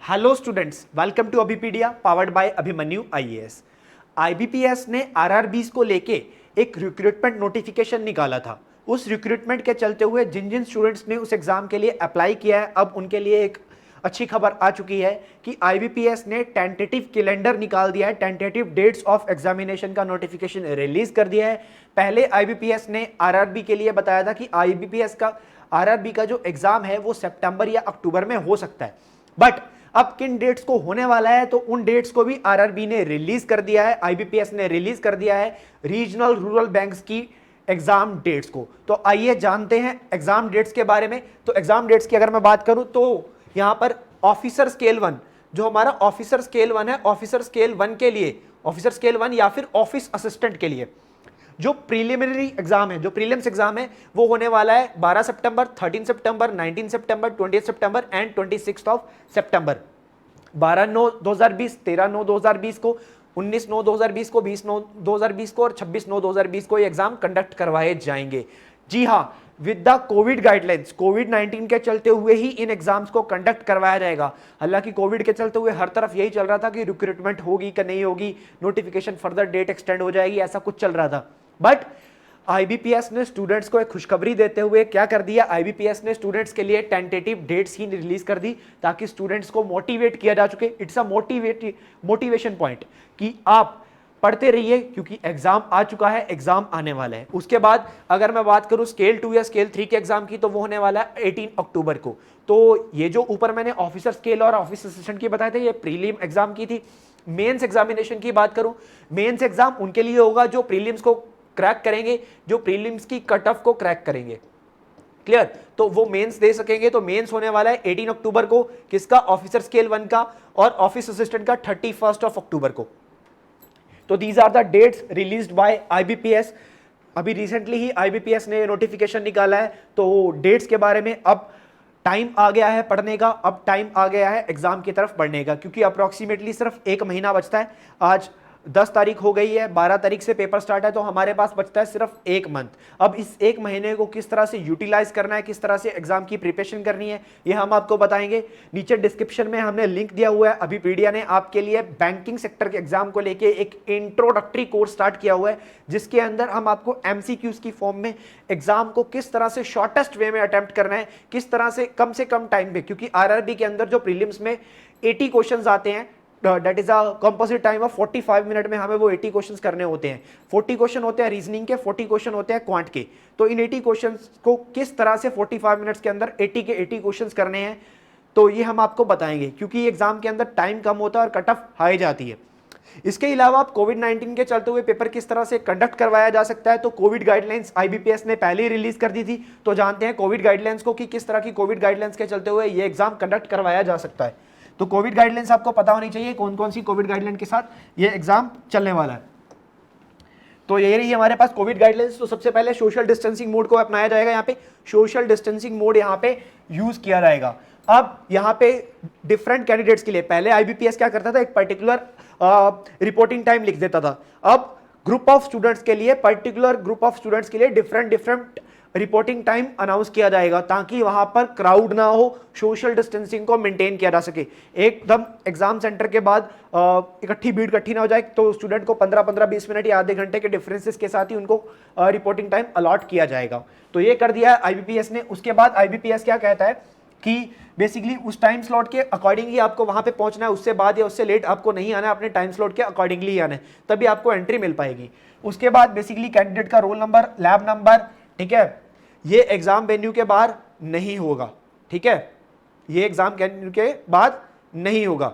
Hello students, welcome to Abhipedia powered by Abhimanyu IAS. IBPS ने RRBs को लेके एक रिक्रूटमेंट नोटिफिकेशन निकाला था। उस रिक्रूटमेंट के चलते हुए जिन जिन स्टूडेंट्स ने उस एग्जाम के लिए अप्लाई किया है, अब उनके लिए एक अच्छी खबर आ चुकी है कि आईबीपीएस ने टेंटेटिव कैलेंडर निकाल दिया है, टेंटेटिव डेट्स ऑफ एग्जामिनेशन का नोटिफिकेशन रिलीज कर दिया है। पहले आईबीपीएस ने आरआरबी के लिए बताया था कि आरआरबी का जो एग्जाम है वो सितंबर या अक्टूबर में हो सकता है, बट अब किन डेट्स को होने वाला है तो उन डेट्स को भी आरआरबी ने रिलीज कर दिया है, आईबीपीएस ने रिलीज कर दिया है रीजनल रूरल बैंक्स की एग्जाम डेट्स को। तो आइए जानते हैं एग्जाम डेट्स के बारे में। तो एग्जाम डेट्स की अगर मैं बात करूं तो यहां पर ऑफिसर स्केल 1, जो हमारा ऑफिसर स्केल 1 है, ऑफिसर स्केल 1 के लिए, ऑफिसर स्केल 1 या फिर ऑफिस असिस्टेंट के लिए जो प्रीलिमिनरी एग्जाम है, जो प्रीलिम्स एग्जाम है, वो होने वाला है 12 सितंबर, 13 सितंबर, 19 सितंबर, 20 सितंबर एंड 26 ऑफ सितंबर। 12/9/2020, 13/9/2020 को, 19/9/2020 को, 20/9/2020 को और 26/9/2020 को ये एग्जाम कंडक्ट करवाए जाएंगे। जी हाँ, विद द कोविड गाइडलाइंस, कोविड-19 के चलते हुए ही इन एग्जाम्स को कंडक्ट करवाया जाएगा। हालांकि कोविड के चलते हुए हर तरफ यही चल रहा था कि रिक्रूटमेंट होगी कि नहीं होगी, नोटिफिकेशन फर्दर डेट एक्सटेंड हो जाएगी, ऐसा कुछ चल रहा था। बट आईबीपीएस ने स्टूडेंट्स को एक खुशखबरी देते हुए क्या कर दिया, आईबीपीएस ने स्टूडेंट्स के लिए टेंटेटिव डेट्स ही रिलीज कर दी ताकि स्टूडेंट्स को मोटिवेट किया जा चुके। इट्स अ मोटिवेशन पॉइंट कि आप पढ़ते रहिए क्योंकि एग्जाम आ चुका है, एग्जाम आने वाला है। उसके बाद अगर मैं बात करूं स्केल 2 या स्केल 3 के एग्जाम की, तो वो होने वाला है 18 अक्टूबर को। तो ये जो ऊपर मैंने ऑफिसर स्केल और ऑफिस असिस्टेंट की बताए थे, ये प्रीलिम एग्जाम की थी। मेंस एग्जामिनेशन की बात करूं, मेंस एग्जाम उनके लिए होगा जो प्रीलिम्स को क्रैक करेंगे, जो प्रीलिम्स की कट ऑफ को क्रैक करेंगे। क्लियर? तो वो मेंस दे सकेंगे। तो मेंस होने वाला है 18 अक्टूबर को, किसका? ऑफिसर स्केल 1 का, और ऑफिस असिस्टेंट का 31 ऑफ अक्टूबर को। तो these are the dates released by IBPS. अभी रिसेंटली ही आईबीपीएस ने नोटिफिकेशन निकाला है, तो डेट्स के बारे में अब टाइम आ गया है पढ़ने का, अब टाइम आ गया है एग्जाम की तरफ बढ़ने का, क्योंकि अप्रोक्सीमेटली सिर्फ एक महीना बचता है। आज 10 तारीख हो गई है, 12 तारीख से पेपर स्टार्ट है, तो हमारे पास बचता है सिर्फ एक मंथ। अब इस एक महीने को किस तरह से यूटिलाइज करना है, किस तरह से एग्जाम की प्रिपरेशन करनी है, ये हम आपको बताएंगे। नीचे डिस्क्रिप्शन में हमने लिंक दिया हुआ है, अभिपीडिया ने आपके लिए बैंकिंग सेक्टर के एग्जाम को लेके एक इंट्रोडक्टरी कोर्स स्टार्ट किया हुआ है, जिसके अंदर हम आपको एमसीक्यूज की फॉर्म में एग्जाम को किस तरह से शॉर्टेस्ट वे में अटेम्प्ट करना है, किस तरह से कम टाइम पे, क्योंकि आरआरबी के अंदर जो प्रीलिम्स में 80 क्वेश्चंस आते हैं, that is a composite time of 45 minute में हमें वो 80 क्वेश्चंस करने होते हैं। 40 क्वेश्चन होते हैं रीजनिंग के, 40 क्वेश्चन होते हैं क्वांट के। तो इन 80 क्वेश्चंस को किस तरह से 45 मिनट्स के अंदर 80 के 80 क्वेश्चंस करने हैं, तो ये हम आपको बताएंगे, क्योंकि एग्जाम के अंदर टाइम कम होता है और कट ऑफ हाई जाती है। इसके अलावा आप कोविड-19 के चलते हुए पेपर किस तरह से कंडक्ट करवाया जा सकता है, तो कोविड गाइडलाइंस आईबीपीएस ने पहले ही रिलीज कर दी थी। तो जानते हैं कोविड गाइडलाइंस को कि किस तरह की कोविड गाइडलाइंस के चलते हुए ये एग्जाम कंडक्ट करवाया जा सकता है। तो कोविड गाइडलाइंस आपको पता होनी चाहिए, कौन कौन सी कोविड गाइडलाइन के साथ ये एग्जाम चलने वाला है। तो ये रही हमारे पास कोविड गाइडलाइंस। तो सबसे पहले सोशल डिस्टेंसिंग मोड को अपनाया जाएगा। यहाँ पे सोशल डिस्टेंसिंग मोड यहाँ पे यूज किया जाएगा। अब यहाँ पे डिफरेंट कैंडिडेट्स के लिए पहले आईबीपीएस क्या करता था, एक पर्टिकुलर रिपोर्टिंग टाइम लिख देता था। अब ग्रुप ऑफ स्टूडेंट्स के लिए, पर्टिकुलर ग्रुप ऑफ स्टूडेंट्स के लिए डिफरेंट रिपोर्टिंग टाइम अनाउंस किया जाएगा, ताकि वहां पर क्राउड ना हो, सोशल डिस्टेंसिंग को मेंटेन किया जा सके। एकदम एग्जाम सेंटर के बाद भीड़ इकट्ठी ना हो जाए, तो स्टूडेंट को 15-20 मिनट या आधे घंटे के डिफरेंसेस के साथ ही उनको रिपोर्टिंग टाइम अलॉट किया जाएगा। तो ये कर दिया है आईबीपीएस ने। उसके बाद आईबीपीएस क्या कहता है कि बेसिकली उस टाइम स्लॉट के अकॉर्डिंग ही आपको वहां पे पहुंचना है, उससे बाद या उससे लेट आपको नहीं आना है, अपने टाइम स्लॉट के अकॉर्डिंगली ही आना है, तभी आपको एंट्री मिल पाएगी। उसके बाद बेसिकली कैंडिडेट का रोल नंबर, लैब नंबर, ठीक है, ये एग्जाम वेन्यू के बाहर नहीं होगा। ठीक है, ये एग्जाम वेन्यू के बाद नहीं होगा,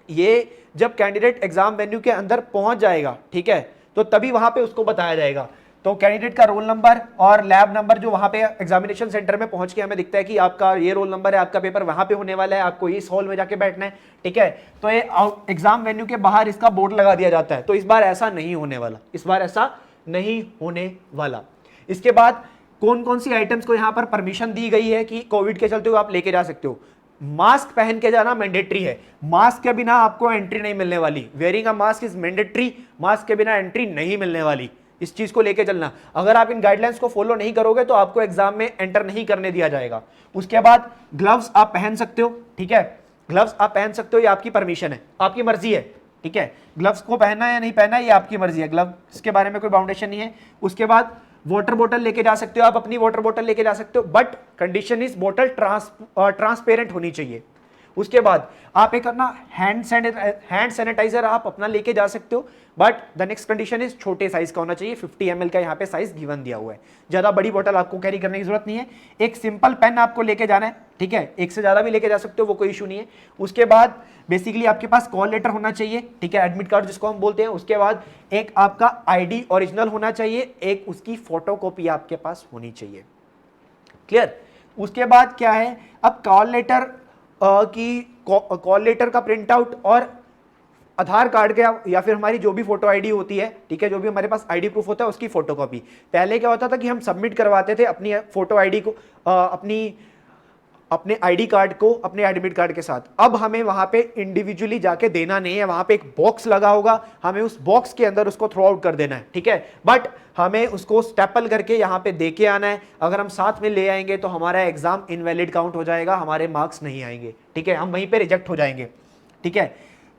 ये जब कैंडिडेट एग्जाम वेन्यू के अंदर पहुंच जाएगा, ठीक है, तो तभी वहां पे उसको बताया जाएगा। तो कैंडिडेट का रोल नंबर और लैब नंबर जो वहां पे एग्जामिनेशन सेंटर में पहुंच के हमें दिखता है कि आपका ये रोल नंबर है, आपका पेपर वहां पे होने वाला है, आपको इस हॉल में जाके बैठना है, ठीक है। तो ये एग्जाम वेन्यू के बाहर इसका बोर्ड लगा दिया जाता है। तो इस बार ऐसा नहीं होने वाला, इस बार ऐसा नहीं होने वाला। इसके बाद कौन कौन सी आइटम्स को यहां पर परमिशन दी गई है कि कोविड के चलते हुए आप लेके जा सकते हो। मास्क पहन के जाना मैंडेटरी है, मास्क के बिना आपको एंट्री नहीं मिलने वाली। Wearing a mask is mandatory, mask के बिना एंट्री नहीं मिलने वाली। इस चीज को लेके चलना, अगर आप इन गाइडलाइंस को फॉलो नहीं करोगे तो आपको एग्जाम में एंटर नहीं करने दिया जाएगा। उसके बाद ग्लव्स आप पहन सकते हो, ठीक है, ग्लव्स आप पहन सकते हो, ये आपकी परमिशन है, आपकी मर्जी है, ठीक है। ग्लव्स को पहनना है या नहीं पहनना है ये आपकी मर्जी है, ग्लव्स के बारे में कोई बाउंडेशन नहीं है। उसके बाद वाटर बोतल लेके जा सकते हो, आप अपनी वाटर बोतल लेके जा सकते हो, बट कंडीशन इज बोतल ट्रांसपेरेंट होनी चाहिए। उसके बाद आप एक अपना हैंड सैनिटाइजर आप अपना लेके जा सकते हो, but the next condition is छोटे साइज का होना चाहिए, 50 ml का यहाँ पे साइज गिवन दिया हुआ है, ज्यादा बड़ी बोतल आपको कैरी करने की जरूरत नहीं है। एक सिंपल पेन आपको लेके जाना है, ठीक है, एक से ज्यादा भी लेके जा सकते हो, वो कोई इशू नहीं है। उसके बाद बेसिकली आपके पास कॉल लेटर होना चाहिए, ठीक है, एडमिट कार्ड जिसको हम बोलते हैं। उसके बाद एक आपका आईडी ओरिजिनल होना चाहिए, एक उसकी फोटोकॉपी आपके पास होनी चाहिए, क्लियर। उसके बाद क्या है, अब कॉल लेटर कॉल लेटर का प्रिंट आउट और आधार कार्ड के या फिर हमारी जो भी फोटो आईडी होती है, ठीक है, जो भी हमारे पास आईडी प्रूफ होता है उसकी फोटोकॉपी। पहले क्या होता था कि हम सबमिट करवाते थे अपनी फोटो आईडी को अपने आईडी कार्ड को अपने एडमिट कार्ड के साथ। अब हमें वहां पे इंडिविजुअली जाके देना नहीं है, वहां पे एक बॉक्स लगा होगा, हमें उस बॉक्स के अंदर उसको थ्रो आउट कर देना है, ठीक है, बट हमें उसको स्टेपल करके यहाँ पे दे के आना है। अगर हम साथ में ले आएंगे तो हमारा एग्जाम इनवैलिड काउंट हो जाएगा, हमारे मार्क्स नहीं आएंगे, ठीक है, हम वहीं पे रिजेक्ट हो जाएंगे, ठीक है।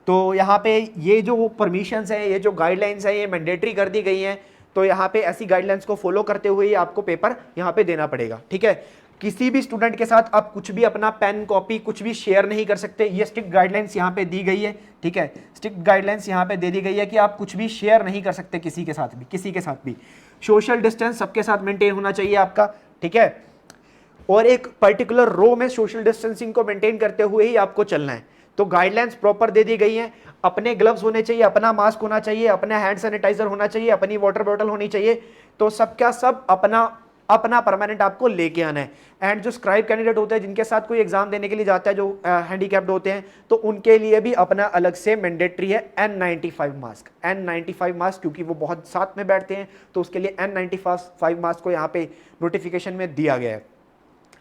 तो यहाँ पे ये जो परमिशंस है, ये जो गाइडलाइंस है, ये मैंडेटरी कर दी गई हैं। तो यहाँ पे ऐसी गाइडलाइंस को फॉलो करते हुए आपको पेपर यहाँ पे देना पड़ेगा, ठीक है। किसी भी स्टूडेंट के साथ आप कुछ भी अपना पेन कॉपी कुछ भी शेयर नहीं कर सकते, ये स्ट्रिक्ट गाइडलाइंस यहाँ पे दी गई है, ठीक है, स्ट्रिक्ट गाइडलाइंस यहाँ पे दे दी गई है कि आप कुछ भी शेयर नहीं कर सकते किसी के साथ भी। सोशल डिस्टेंस सबके साथ मेंटेन होना चाहिए आपका, ठीक है, और एक पर्टिकुलर रो में सोशल डिस्टेंसिंग को मेंटेन करते हुए ही आपको चलना है। तो गाइडलाइंस प्रॉपर दे दी गई हैं, अपने ग्लव्स होने चाहिए, अपना मास्क होना चाहिए, अपना हैंड सैनिटाइजर होना चाहिए, अपनी वाटर बॉटल होनी चाहिए। तो सबका सब अपना परमानेंट आपको लेके आना है। एंड जो स्क्राइब कैंडिडेट होते हैं जिनके साथ कोई एग्जाम देने के लिए जाता है, जो हैंडीकैप्ड होते हैं, तो उनके लिए भी अपना अलग से मैंडेटरी है N95 मास्क। N95 मास्क क्योंकि वो बहुत साथ में बैठते हैं, तो उसके लिए N95 मास्क को यहाँ पे नोटिफिकेशन में दिया गया है।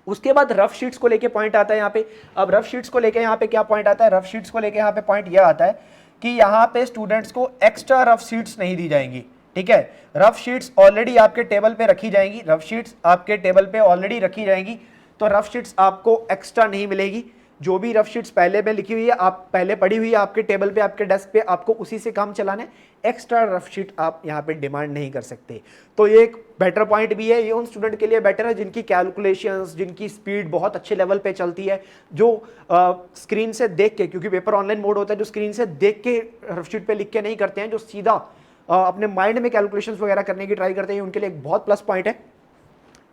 उसके बाद रफ शीट्स को लेके पॉइंट आता है यहाँ पे। अब रफ शीट्स को लेके यहाँ पे क्या पॉइंट आता है, रफ शीट्स को लेके यहाँ पे पॉइंट यह आता है कि यहाँ पे स्टूडेंट्स को एक्स्ट्रा रफ शीट्स नहीं दी जाएंगी, ठीक है। रफ शीट्स ऑलरेडी आपके टेबल पे रखी जाएंगी, रफ शीट्स आपके टेबल पे ऑलरेडी रखी जाएंगी, तो रफ शीट्स आपको एक्स्ट्रा नहीं मिलेगी। जो भी रफ शीट्स पहले में लिखी हुई है, आप पहले पढ़ी हुई है आपके टेबल पे, आपके डेस्क पे, आपको उसी से काम चलाना है। एक्स्ट्रा रफ शीट आप यहाँ पे डिमांड नहीं कर सकते। तो ये एक बेटर पॉइंट भी है, ये उन स्टूडेंट के लिए बेटर है जिनकी कैलकुलेशंस, जिनकी स्पीड बहुत अच्छे लेवल पे चलती है, जो स्क्रीन से देख के, क्योंकि पेपर ऑनलाइन मोड होता है, जो स्क्रीन से देख के रफ शीट पे लिख के नहीं करते हैं, जो सीधा अपने माइंड में कैलकुलेशंस वगैरह करने की ट्राई करते हैं, उनके लिए एक बहुत प्लस पॉइंट है।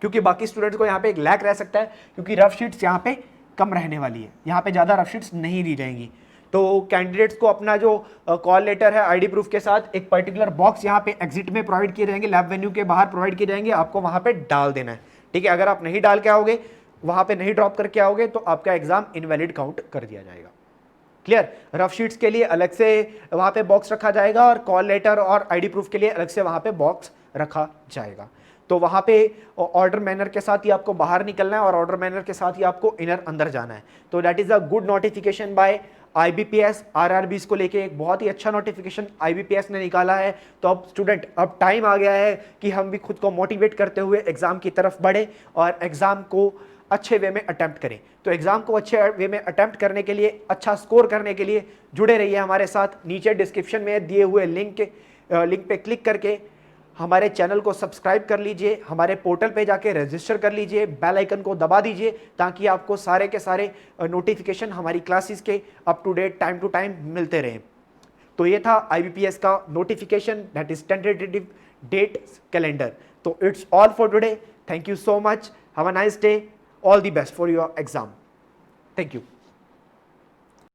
क्योंकि बाकी स्टूडेंट्स को यहाँ पे एक लैक रह सकता है, क्योंकि रफ शीट्स यहाँ पे कम रहने वाली है, यहाँ पे ज़्यादा रफ शीट्स नहीं दी जाएंगी। तो कैंडिडेट्स को अपना जो कॉल लेटर है आईडी प्रूफ के साथ एक पर्टिकुलर बॉक्स यहाँ पे एग्जिट में प्रोवाइड किए जाएंगे, लैब वेन्यू के बाहर प्रोवाइड किए जाएंगे, आपको वहाँ पे डाल देना है, ठीक है। अगर आप नहीं डाल के आओगे, वहाँ पे नहीं ड्रॉप करके आओगे, तो आपका एग्जाम इनवैलिड काउंट कर दिया जाएगा, क्लियर। रफ शीट्स के लिए अलग से वहाँ पे बॉक्स रखा जाएगा और कॉल लेटर और आईडी प्रूफ के लिए अलग से वहाँ पे बॉक्स रखा जाएगा। तो वहाँ पे ऑर्डर मैनर के साथ ही आपको बाहर निकलना है और ऑर्डर मैनर के साथ ही आपको इनर अंदर जाना है। तो that is a good notification by IBPS। RRBs को लेके एक बहुत ही अच्छा नोटिफिकेशन IBPS ने निकाला है। तो अब स्टूडेंट, अब टाइम आ गया है कि हम भी खुद को मोटिवेट करते हुए एग्जाम की तरफ बढ़े और एग्जाम को अच्छे वे में अटेम्प्ट करें। तो एग्जाम को अच्छे वे में अटेम्प्ट करने के लिए, अच्छा स्कोर करने के लिए जुड़े रहिए हमारे साथ। नीचे डिस्क्रिप्शन में दिए हुए लिंक पे क्लिक करके हमारे चैनल को सब्सक्राइब कर लीजिए, हमारे पोर्टल पे जाके रजिस्टर कर लीजिए, बेल आइकन को दबा दीजिए, ताकि आपको सारे के सारे नोटिफिकेशन हमारी क्लासेस के up to date, time to time मिलते रहें। तो ये था IBPS का notification, that is tentative date calendar. तो it's all for today. Thank you so much, have a nice day, all the best for your exam. Thank you.